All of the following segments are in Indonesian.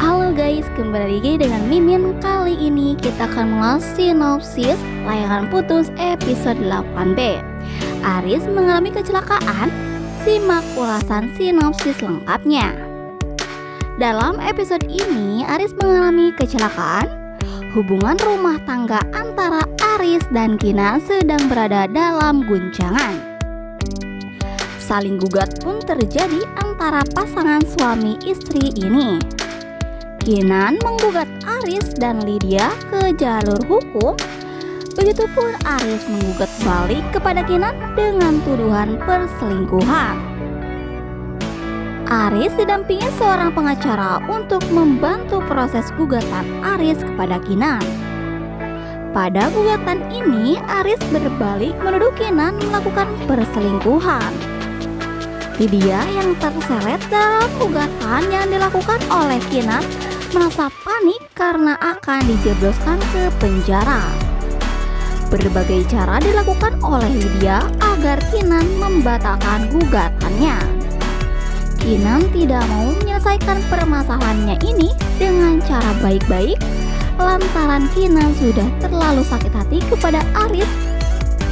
Halo guys, kembali lagi dengan Mimin. Kali ini kita akan mengulas sinopsis Layangan Putus episode 8B. Aris mengalami kecelakaan. Simak ulasan sinopsis lengkapnya. Dalam episode ini, Aris mengalami kecelakaan. Hubungan rumah tangga antara Aris dan Kinan sedang berada dalam guncangan. Saling gugat pun terjadi antara pasangan suami istri ini. Kinan menggugat Aris dan Lydia ke jalur hukum. Begitupun Aris menggugat balik kepada Kinan dengan tuduhan perselingkuhan. Aris didampingi seorang pengacara untuk membantu proses gugatan Aris kepada Kinan. Pada gugatan ini, Aris berbalik menuduh Kinan melakukan perselingkuhan. Lydia yang terseret dalam gugatan yang dilakukan oleh Kinan merasa panik karena akan dijebloskan ke penjara. Berbagai cara dilakukan oleh Lydia agar Kinan membatalkan gugatannya. Kinan tidak mau menyelesaikan permasalahannya ini dengan cara baik-baik lantaran Kinan sudah terlalu sakit hati kepada Aris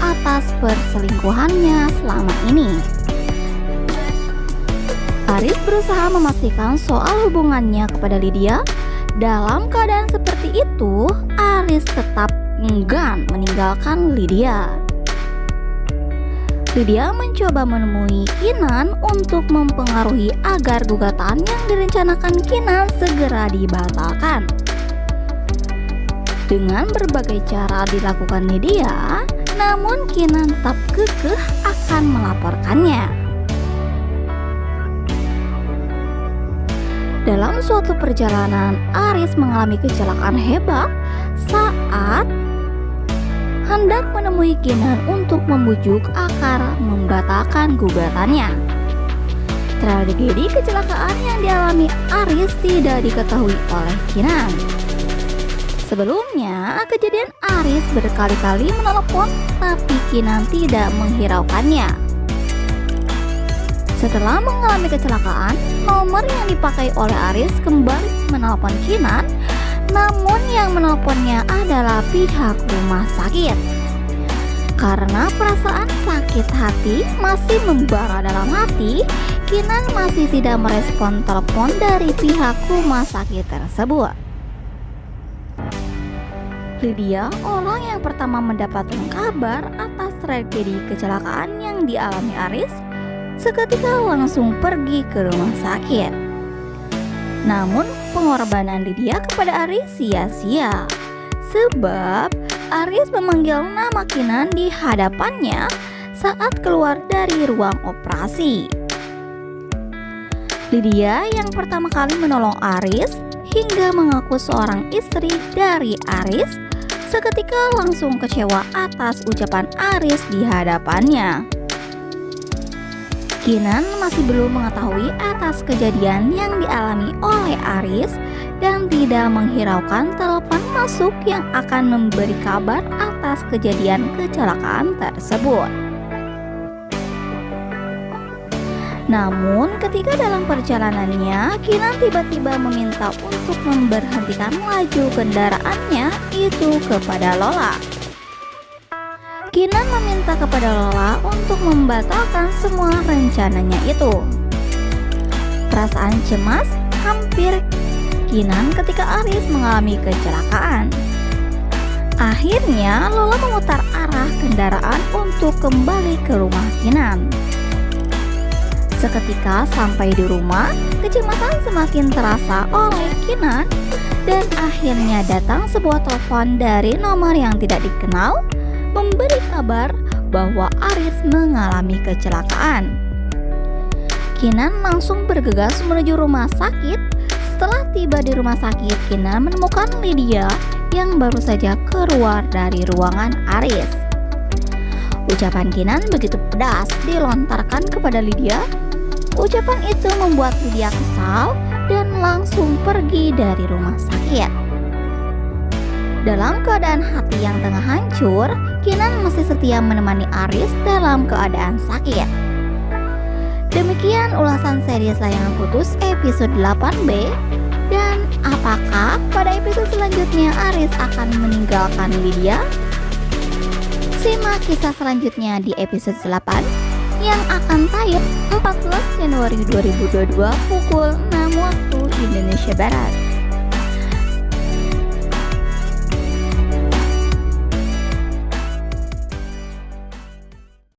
atas perselingkuhannya selama ini. Aris berusaha memastikan soal hubungannya kepada Lydia. Dalam keadaan seperti itu, Aris tetap enggan meninggalkan Lydia. Lydia mencoba menemui Kinan untuk mempengaruhi agar gugatan yang direncanakan Kinan segera dibatalkan. Dengan berbagai cara dilakukan Lydia, namun Kinan tetap kekeh akan melaporkannya. Dalam suatu perjalanan, Aris mengalami kecelakaan hebat saat hendak menemui Kinan untuk membujuk agar membatalkan gugatannya. Tragedi kecelakaan yang dialami Aris tidak diketahui oleh Kinan. Sebelumnya, kejadian Aris berkali-kali menelepon, tapi Kinan tidak menghiraukannya. Setelah mengalami kecelakaan, nomor yang dipakai oleh Aris kembali menelpon Kinan, namun yang menelponnya adalah pihak rumah sakit. Karena perasaan sakit hati masih membara dalam hati, Kinan masih tidak merespon telepon dari pihak rumah sakit tersebut. Lydia, orang yang pertama mendapatkan kabar atas tragedi kecelakaan yang dialami Aris, seketika langsung pergi ke rumah sakit. Namun pengorbanan Lydia kepada Aris sia-sia, sebab Aris memanggil nama Kinan di hadapannya saat keluar dari ruang operasi. Lydia yang pertama kali menolong Aris hingga mengaku seorang istri dari Aris, seketika langsung kecewa atas ucapan Aris di hadapannya. Kinan masih belum mengetahui atas kejadian yang dialami oleh Aris dan tidak menghiraukan telepon masuk yang akan memberi kabar atas kejadian kecelakaan tersebut. Namun ketika dalam perjalanannya, Kinan tiba-tiba meminta untuk memberhentikan laju kendaraannya itu kepada Lola. Kinan meminta kepada Lola untuk membatalkan semua rencananya itu. Perasaan cemas hampir Kinan ketika Aris mengalami kecelakaan. Akhirnya Lola memutar arah kendaraan untuk kembali ke rumah Kinan. Seketika sampai di rumah, kecemasan semakin terasa oleh Kinan dan akhirnya datang sebuah telepon dari nomor yang tidak dikenal memberi kabar bahwa Aris mengalami kecelakaan. Kinan langsung bergegas menuju rumah sakit. Setelah tiba di rumah sakit, Kinan menemukan Lydia yang baru saja keluar dari ruangan Aris. Ucapan Kinan begitu pedas dilontarkan kepada Lydia. Ucapan itu membuat Lydia kesal dan langsung pergi dari rumah sakit. Dalam keadaan hati yang tengah hancur, Kinan masih setia menemani Aris dalam keadaan sakit. Demikian ulasan series Layangan Putus episode 8B dan Apakah pada episode selanjutnya Aris akan meninggalkan Lydia? Simak kisah selanjutnya di episode 8 yang akan tayang 14 Januari 2022 pukul 6 waktu Indonesia Barat.